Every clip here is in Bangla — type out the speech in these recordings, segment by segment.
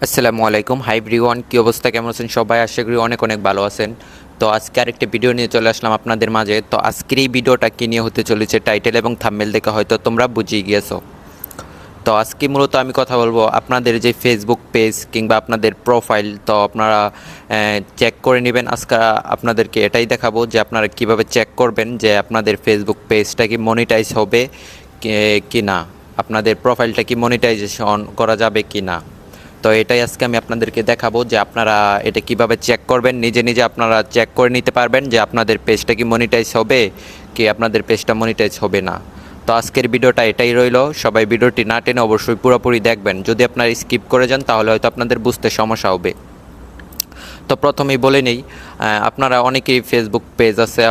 আসসালামু আলাইকুম, হাই এভরিওয়ান। কী অবস্থা, কেমন আছেন সবাই? আশা করি অনেক অনেক ভালো আছেন। তো আজকে আরেকটি ভিডিও নিয়ে চলে আসলাম আপনাদের মাঝে। তো আজকের এই ভিডিওটা কী নিয়ে হতে চলেছে, টাইটেল এবং থাম্বনেল দেখে হয়তো তোমরা বুঝিয়ে গিয়েছো। তো আজকে মূলত আমি কথা বলবো আপনাদের যে ফেসবুক পেজ কিংবা আপনাদের প্রোফাইল, তো আপনারা চেক করে নেবেন। আজকে আপনাদেরকে এটাই দেখাবো যে আপনারা কিভাবে চেক করবেন যে আপনাদের ফেসবুক পেজটা কি মনিটাইজ হবে কি না, আপনাদের প্রোফাইলটা কি মনিটাইজেশন করা যাবে কি না। তো এটাই আজকে আমি আপনাদেরকে দেখাবো যে আপনারা এটা কিভাবে চেক করবেন। নিজে নিজে আপনারা চেক করে নিতে পারবেন যে আপনাদের পেজটা কি মনিটাইজ হবে কি আপনাদের পেজটা মনিটাইজ হবে না। তো আজকের ভিডিওটা এটাই রইল। সবাই ভিডিওটি না টেনে অবশ্যই পুরোপুরি দেখবেন। যদি আপনারা স্কিপ করে যান তাহলে হয়তো আপনাদের বুঝতে সমস্যা হবে। তো প্রথমেই বলে নেই, আপনারা অনেকেই ফেসবুক পেজ আছে,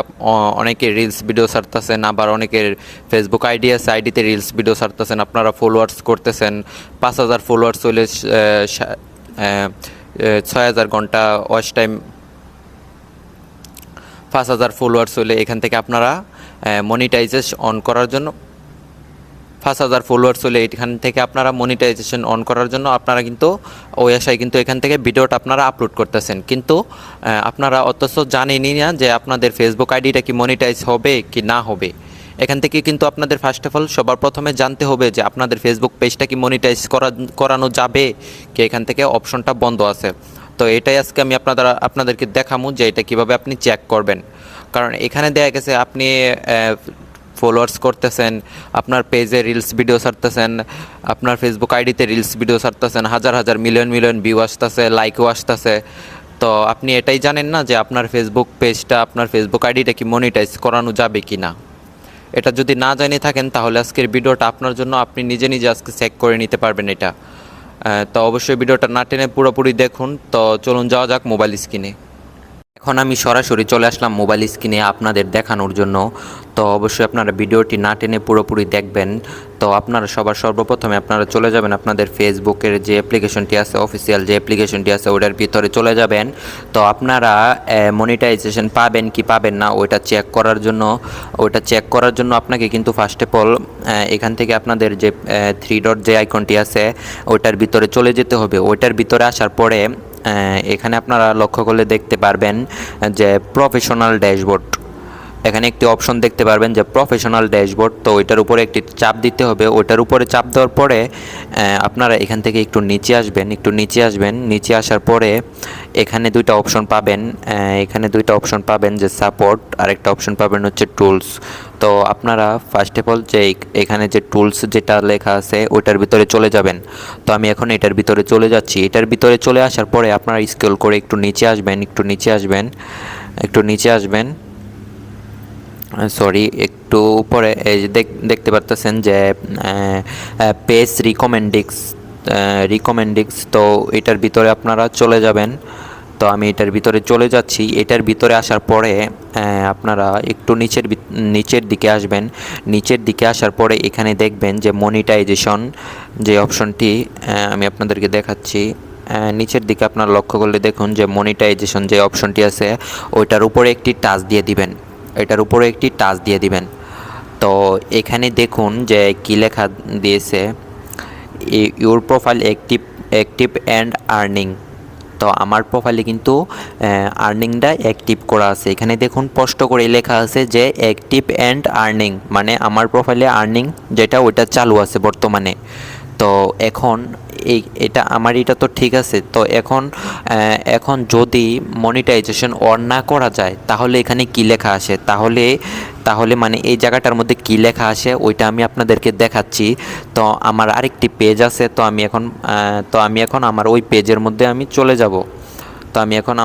অনেকে রিলস ভিডিও ছাড়তেছেন, আবার অনেকের ফেসবুক আইডি আছে, আইডিতে রিলস ভিডিও ছাড়তেছেন, আপনারা ফলোয়ার্স করতেছেন। 5,000 ফলোয়ার্স হলে 6,000 ঘন্টা ওয়াচ টাইম, 5,000 ফলোয়ার্স হলে এখান থেকে আপনারা মনিটাইজেশন অন করার জন্য 5,000 ফলোয়ার্স হলে এখান থেকে আপনারা মনিটাইজেশন অন করার জন্য আপনারা কিন্তু ওই আশায় কিন্তু এখান থেকে ভিডিওটা আপনারা আপলোড করতেছেন, কিন্তু আপনারা অথচ জানেনই না যে আপনাদের ফেসবুক আইডিটা কি মনিটাইজ হবে কি না হবে। এখান থেকে কিন্তু আপনাদের ফার্স্ট অফ অল সবার প্রথমে জানতে হবে যে আপনাদের ফেসবুক পেজটা কি মনিটাইজ করানো যাবে কি, এখান থেকে অপশনটা বন্ধ আছে। তো এটাই আজকে আমি আপনাদেরকে দেখাবো যে এটা কিভাবে আপনি চেক করবেন। কারণ এখানে দেখা গেছে আপনি ফলোয়ার্স করতেছেন, আপনার পেজে রিলস ভিডিও ছাড়তেছেন, আপনার ফেসবুক আইডিতে রিলস ভিডিও ছাড়তেছেন, হাজার হাজার মিলিয়ন মিলিয়ন ভিউ আসতেছে, লাইকও আসতেছে। তো আপনি এটাই জানেন না যে আপনার ফেসবুক পেজটা, আপনার ফেসবুক আইডিটা কি মনিটাইজ করানো যাবে কি না। এটা যদি না জানিয়ে থাকেন তাহলে আজকের ভিডিওটা আপনার জন্য, আপনি নিজে নিজে আজকে চেক করে নিতে পারবেন এটা। তো অবশ্যই ভিডিওটা না টেনে পুরোপুরি দেখুন। তো চলুন যাওয়া যাক মোবাইল স্ক্রিনে। এখন আমি সরাসরি চলে আসলাম মোবাইল স্ক্রিনে আপনাদের দেখানোর জন্য। তো অবশ্যই আপনারা ভিডিওটি না টেনে পুরোপুরি দেখবেন। তো আপনারা সর্বপ্রথমে আপনারা চলে যাবেন আপনাদের ফেসবুকের যে অ্যাপ্লিকেশনটি আছে, অফিসিয়াল যে অ্যাপ্লিকেশনটি আছে ওটার ভিতরে চলে যাবেন। তো আপনারা মনিটাইজেশন পাবেন কি পাবেন না ওইটা চেক করার জন্য আপনাকে কিন্তু ফার্স্ট অফ অল এখান থেকে আপনাদের যে 3 ডট যে আইকনটি আছে ওইটার ভিতরে চলে যেতে হবে। ওইটার ভিতরে আসার পরে এখানে আপনারা লক্ষ্য করলে দেখতে পারবেন যে প্রফেশনাল ড্যাশবোর্ড, এখানে একটি অপশন দেখতে পারবেন যে প্রফেশনাল ড্যাশবোর্ড। তো ওইটার উপরে একটি চাপ দিতে হবে। ওইটার উপরে চাপ দেওয়ার পরে আপনারা এখান থেকে একটু নিচে আসবেন। নিচে আসার পরে এখানে দুইটা অপশন পাবেন যে সাপোর্ট, আর একটা অপশন পাবেন হচ্ছে টুলস। তো আপনারা ফার্স্ট অফ অল যে এখানে যে টুলস যেটা লেখা আছে ওইটার ভিতরে চলে যাবেন। তো আমি এখন এটার ভিতরে চলে যাচ্ছি। এটার ভিতরে চলে আসার পরে আপনারা স্ক্রল করে একটু নিচে আসবেন, সরি একটু উপরে এই যে দেখতে পারতেছেন যে পেজ রিকমেন্ডিংস। তো এটার ভিতরে আপনারা চলে যাবেন। তো আমি এটার ভিতরে চলে যাচ্ছি। এটার ভিতরে আসার পরে আপনারা একটু নিচের দিকে আসবেন। নিচের দিকে আসার পরে এখানে দেখবেন যে মনিটাইজেশন যে অপশনটি আমি আপনাদেরকে দেখাচ্ছি। নিচের দিকে আপনারা লক্ষ্য করলে দেখুন যে মনিটাইজেশন যে অপশনটি আছে ওইটার উপরে একটি টাচ দিয়ে দিবেন। তো এখানে দেখুন যে কী লেখা দিয়েছে, your profile active and earning. তো আমার প্রোফাইলে কিন্তু আর্নিংটা অ্যাক্টিভ করা আছে। এখানে দেখুন স্পষ্ট করে লেখা আছে যে অ্যাক্টিভ অ্যান্ড আর্নিং, মানে আমার প্রোফাইলে আর্নিং যেটা ওইটা চালু আছে বর্তমানে। তো এখন এটা তো ঠিক আছে। তো এখন যদি মনিটাইজেশন অন না করা যায় তাহলে এখানে কি লেখা আসে, তাহলে মানে এই জায়গাটার মধ্যে কি লেখা আসে ওইটা আমি আপনাদেরকে দেখাচ্ছি। তো আমার আরেকটি পেজ আছে। তো আমি এখন আমার ওই পেজের মধ্যে আমি চলে যাব। তো আমি এখন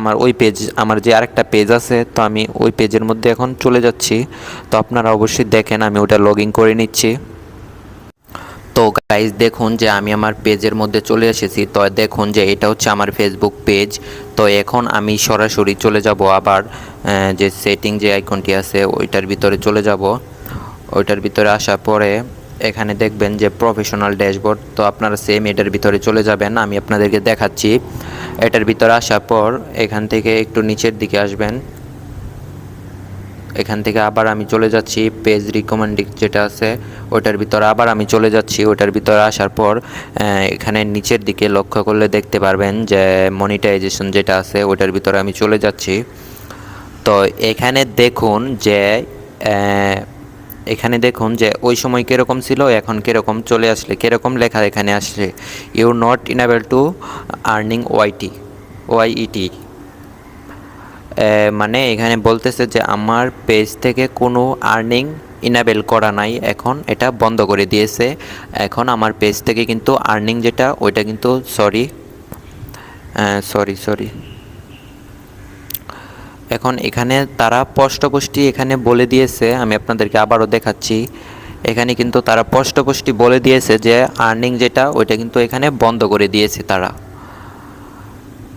আমার যে আরেকটা পেজ আছে, তো আমি ওই পেজের মধ্যে এখন চলে যাচ্ছি। তো আপনারা অবশ্যই দেখেন আমি ওটা লগ ইন করে নিচ্ছি। তো গাইজ দেখুন যে আমি আমার পেজের মধ্যে চলে এসেছি। তো দেখুন যে এটা হচ্ছে আমার ফেসবুক পেজ। তো এখন আমি সরাসরি চলে যাব আবার যে সেটিং যে আইকনটি আছে ওইটার ভিতরে চলে যাব। ওইটার ভিতরে আসার পরে এখানে দেখবেন যে প্রফেশনাল ড্যাশবোর্ড। তো আপনারা সেম এটার ভিতরে চলে যাবেন, আমি আপনাদেরকে দেখাচ্ছি। এটার ভিতরে আসার পর এখান থেকে একটু নিচের দিকে আসবেন। এখান থেকে আবার আমি চলে যাচ্ছি পেজ রিকমেন্ডিং যেটা আছে ওইটার ভিতরে আবার আমি চলে যাচ্ছি। ওইটার ভিতরে আসার পর এখানে নিচের দিকে লক্ষ্য করলে দেখতে পারবেন যে মনিটাইজেশন যেটা আছে ওইটার ভিতরে আমি চলে যাচ্ছি। তো এখানে দেখুন যে ওই সময় কীরকম ছিল, এখন কীরকম চলে আসলে, কীরকম লেখা এখানে আসছে, you not enable to earning Y E T. মানে এখানে বলতেছে যে আমার পেজ থেকে কোনো আর্নিং ইনেবল করা নাই, এখন এটা বন্ধ করে দিয়েছে। এখন আমার পেজ থেকে কিন্তু আর্নিং যেটা ওইটা কিন্তু সরি এখন এখানে তারা স্পষ্টপুষ্টি এখানে বলে দিয়েছে, আমি আপনাদেরকে আবারও দেখাচ্ছি। এখানে কিন্তু তারা স্পষ্টপুষ্টি বলে দিয়েছে যে আর্নিং যেটা ওইটা কিন্তু এখানে বন্ধ করে দিয়েছে তারা।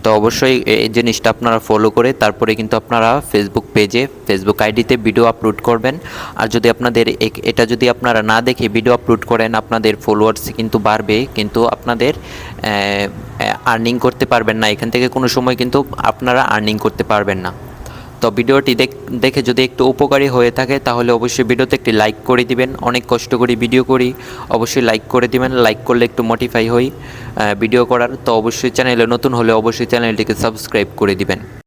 তো অবশ্যই এই জিনিসটা আপনারা ফলো করে তারপরে কিন্তু আপনারা ফেসবুক পেজে, ফেসবুক আইডিতে ভিডিও আপলোড করবেন। আর যদি আপনাদের এটা যদি আপনারা না দেখে ভিডিও আপলোড করেন, আপনাদের ফলোয়ার্স কিন্তু বাড়বে, কিন্তু আপনাদের আর্নিং করতে পারবেন না। এখান থেকে কোনো সময় কিন্তু আপনারা আর্নিং করতে পারবেন না। তো ভিডিওটি দেখে যদি একটু উপকারী হয়ে থাকে তাহলে অবশ্যই ভিডিওতে একটি লাইক করে দিবেন। অনেক কষ্ট করে ভিডিও করি, অবশ্যই লাইক করে দিবেন। লাইক করলে একটু মোটিফাই হই ভিডিও করার। তো অবশ্যই চ্যানেলে নতুন হলে অবশ্যই চ্যানেলটিকে সাবস্ক্রাইব করে দিবেন।